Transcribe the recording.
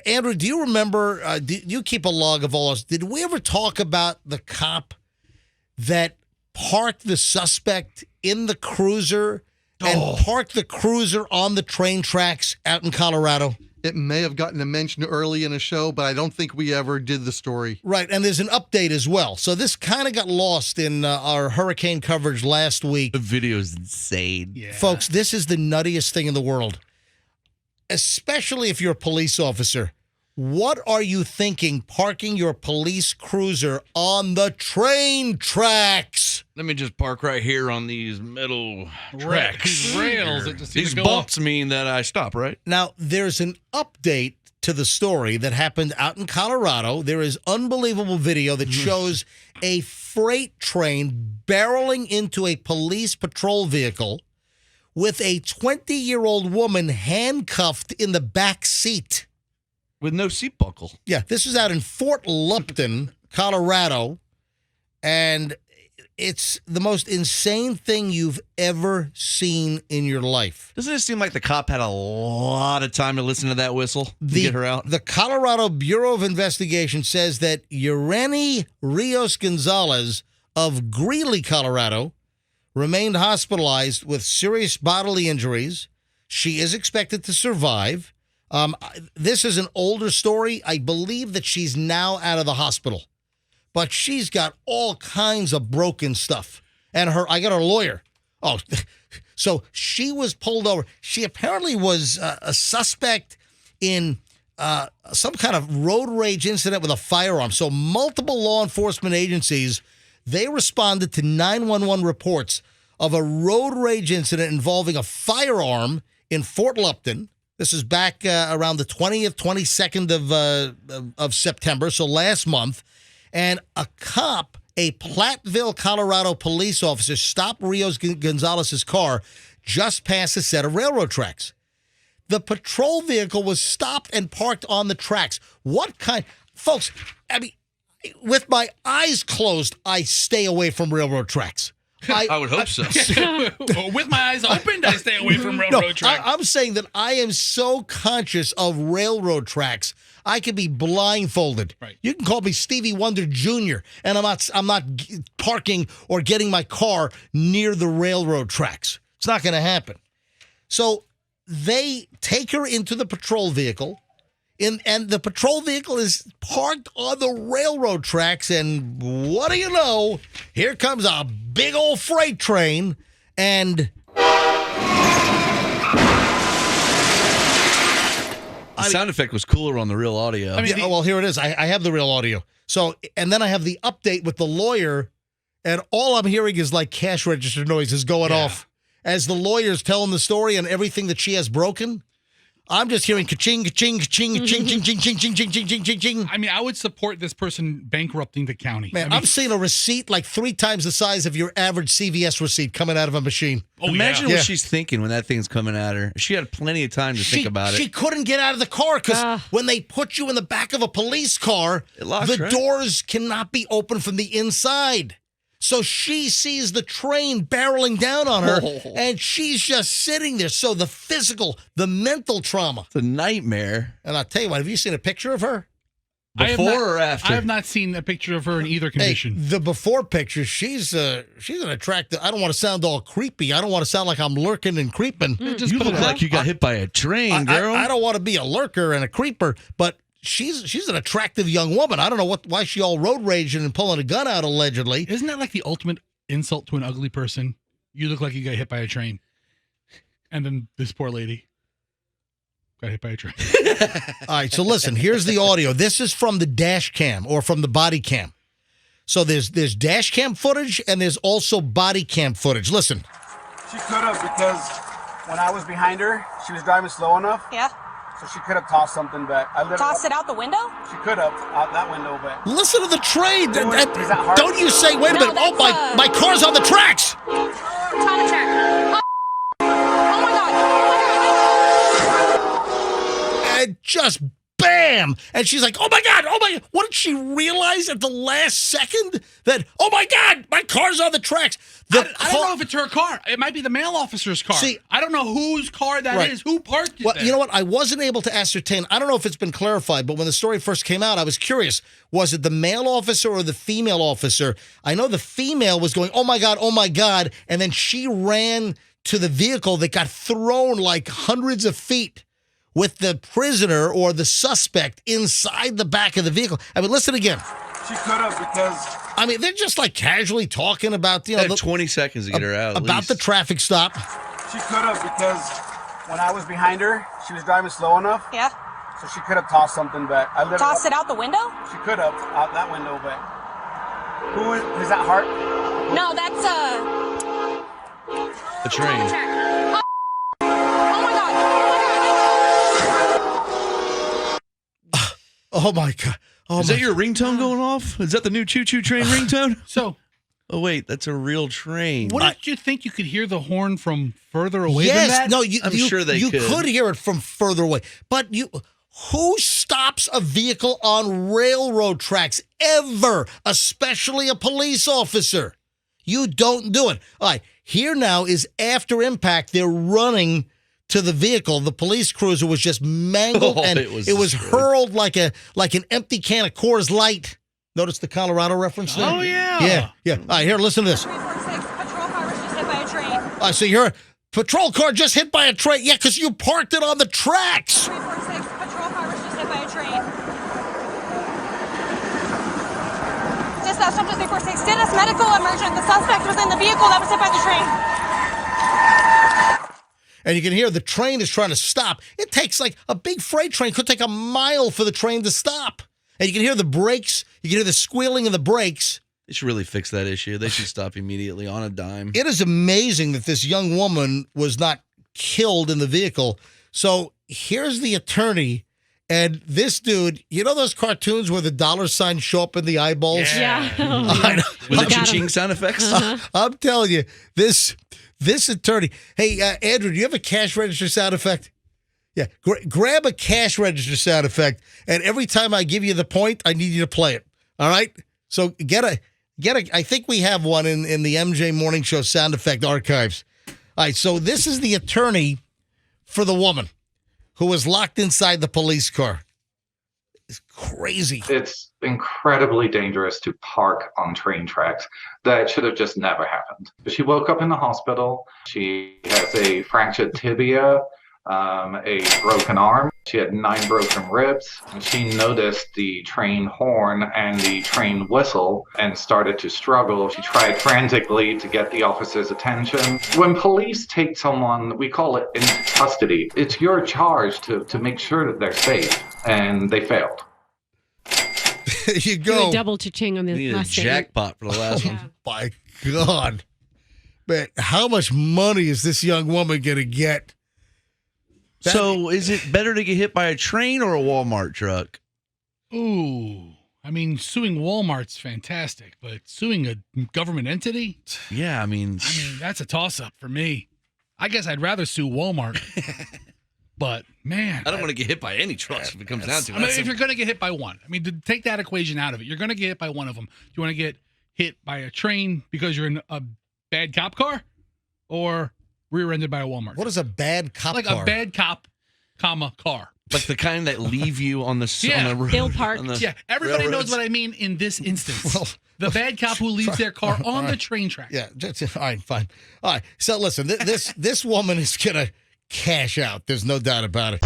Andrew, do you remember, do you keep a log of all this? Did we ever talk about the cop that parked the suspect in the cruiser and parked the cruiser on the train tracks out in Colorado? It may have gotten a mention early in a show, but I don't think we ever did the story. Right, and there's an update as well. So this kind of got lost in our hurricane coverage last week. The video is insane. Yeah. Folks, this is the nuttiest thing in the world, especially if you're a police officer. What are you thinking parking your police cruiser on the train tracks? Let me just park right here on these metal tracks. These rails that just seem These to go bumps mean that I stop, right? Now, there's an update to the story that happened out in Colorado. There is unbelievable video that shows a freight train barreling into a police patrol vehicle with a 20-year-old woman handcuffed in the back seat. With no seat buckle. Yeah, this is out in Fort Lupton, Colorado, and it's the most insane thing you've ever seen in your life. Doesn't it seem like the cop had a lot of time to listen to that whistle to get her out? The Colorado Bureau of Investigation says that Urani Rios Gonzalez of Greeley, Colorado, remained hospitalized with serious bodily injuries. She is expected to survive. This is an older story. I believe that she's now out of the hospital, but she's got all kinds of broken stuff. And I got her lawyer. Oh, so she was pulled over. She apparently was a suspect in some kind of road rage incident with a firearm. So multiple law enforcement agencies, they responded to 911 reports of a road rage incident involving a firearm in Fort Lupton. This is back around the 20th, 22nd of September, so last month. And a cop, a Platteville, Colorado police officer, stopped Rios Gonzalez's car just past a set of railroad tracks. The patrol vehicle was stopped and parked on the tracks. What kind? Folks, I mean, with my eyes closed, I stay away from railroad tracks. I would hope so. With my eyes opened, I stay away from railroad tracks. I'm saying that I am so conscious of railroad tracks, I could be blindfolded. Right. You can call me Stevie Wonder Jr., and I'm not parking or getting my car near the railroad tracks. It's not going to happen. So they take her into the patrol vehicle, and the patrol vehicle is parked on the railroad tracks, and what do you know? Here comes a big old freight train, and the sound effect was cooler on the real audio. I mean, well, here it is. I have the real audio. So, and then I have the update with the lawyer, and all I'm hearing is like cash register noises going off as the lawyer's telling the story and everything that she has broken. I'm just hearing ka-ching, ka-ching, ka-ching, ka-ching, ching, ching, ching, ching, ching, ching, ching, ching, ching. I mean, I would support this person bankrupting the county. Man, I'm seeing a receipt like 3 times the size of your average CVS receipt coming out of a machine. Imagine what she's thinking when that thing's coming at her. She had plenty of time to think about it. She couldn't get out of the car because when they put you in the back of a police car, the doors cannot be opened from the inside. So she sees the train barreling down on her, and she's just sitting there. So the mental trauma. It's a nightmare. And I'll tell you what, have you seen a picture of her? Before or after? I have not seen a picture of her in either condition. Hey, the before picture, she's an attractive. I don't want to sound all creepy. I don't want to sound like I'm lurking and creeping. You look like you got hit by a train, girl. I don't want to be a lurker and a creeper, but she's an attractive young woman. I don't know why she all road raging and pulling a gun out allegedly. Isn't that like the ultimate insult to an ugly person? You look like you got hit by a train. And then this poor lady got hit by a train. All right, so listen, here's the audio. This is from the dash cam or from the body cam. So there's dash cam footage and there's also body cam footage. Listen. She could have, because when I was behind her, she was driving slow enough. Yeah. So she could have tossed something back. Tossed it out the window? She could have, out that window, but... Listen to the train. Is that hard? Don't you say, wait a minute. Oh, my car's on the tracks. Time check. Oh my God. And just bam! And she's like, oh my God. What did she realize at the last second? That, oh my God, my car's on the tracks. I don't know if it's her car. It might be the mail officer's car. See, I don't know whose car that is. Who parked it there? You know what? I wasn't able to ascertain. I don't know if it's been clarified, but when the story first came out, I was curious. Was it the male officer or the female officer? I know the female was going, oh my God, and then she ran to the vehicle that got thrown like hundreds of feet with the prisoner or the suspect inside the back of the vehicle. I mean, listen again. She could have, because I mean, they're just like casually talking about, They had 20 seconds to get her out. about the traffic stop. she could have, because when I was behind her, she was driving slow enough, Yeah. so she could have tossed something back. I literally Toss it out the window? She could have out that window, but who is that? Hart? No, that's the train. check. Oh my God. Oh my God. Oh Is my that your ringtone going off? Is that the new choo-choo train ringtone? So, Oh, wait, that's a real train. what did you think? You could hear the horn from further away than Yes, that? no, I'm sure they you could. hear it from further away. But who stops a vehicle on railroad tracks ever, especially a police officer? You don't do it. All right, here now is after impact. They're running to the vehicle. The police cruiser was just mangled and it was destroyed. hurled like an empty can of Coors Light. Notice the Colorado reference there? Oh, yeah. Yeah. All right, here, listen to this. 346, patrol car was just hit by a train. All right, so you're a patrol car just hit by a train. Yeah, because you parked it on the tracks. 346, patrol car was just hit by a train. Dispatch up to 346. Did us medical emergent. The suspect was in the vehicle that was hit by the train. And you can hear the train is trying to stop. It takes like a big freight train could take a mile for the train to stop. And you can hear the brakes. You can hear the squealing of the brakes. They should really fix that issue. They should stop immediately on a dime. It is amazing that this young woman was not killed in the vehicle. So here's the attorney. And this dude, you know those cartoons where the dollar signs show up in the eyeballs? Yeah. I know. Was it Got 'em. cha-ching sound effects? I'm telling you, this attorney. Hey, Andrew, do you have a cash register sound effect? Yeah, grab a cash register sound effect, and every time I give you the point, I need you to play it. All right? So get a. I think we have one in the MJ Morning Show sound effect archives. All right, so this is the attorney for the woman who was locked inside the police car. It's crazy. It's incredibly dangerous to park on train tracks. That should have just never happened. She woke up in the hospital. She has a fractured tibia, a broken arm. She had 9 broken ribs. She noticed the train horn and the train whistle and started to struggle. She tried frantically to get the officer's attention. When police take someone, we call it in custody. It's your charge to make sure that they're safe, and they failed. There you Do go. a double cha-ching on We the need a last statement. jackpot for the last one. My God. Man, how much money is this young woman going to get? So is it better to get hit by a train or a Walmart truck? Ooh. I mean, suing Walmart's fantastic, but suing a government entity? Yeah, I mean, That's a toss-up for me. I guess I'd rather sue Walmart. But, man. I don't want to get hit by any trucks if it comes down to it. I mean, That's if you're going to get hit by one, I mean, to take that equation out of it, you're going to get hit by one of them. Do you want to get hit by a train because you're in a bad cop car, or rear-ended by a Walmart? What is a bad cop like car? a bad cop, car. like the kind that leave you on the, Yeah. on the road. They'll park. on the Yeah, everybody knows railroads. what I mean in this instance. Well, the bad cop who leaves their car on the train track. Yeah, all right, fine. All right, so listen, this woman is going to cash out. There's no doubt about it.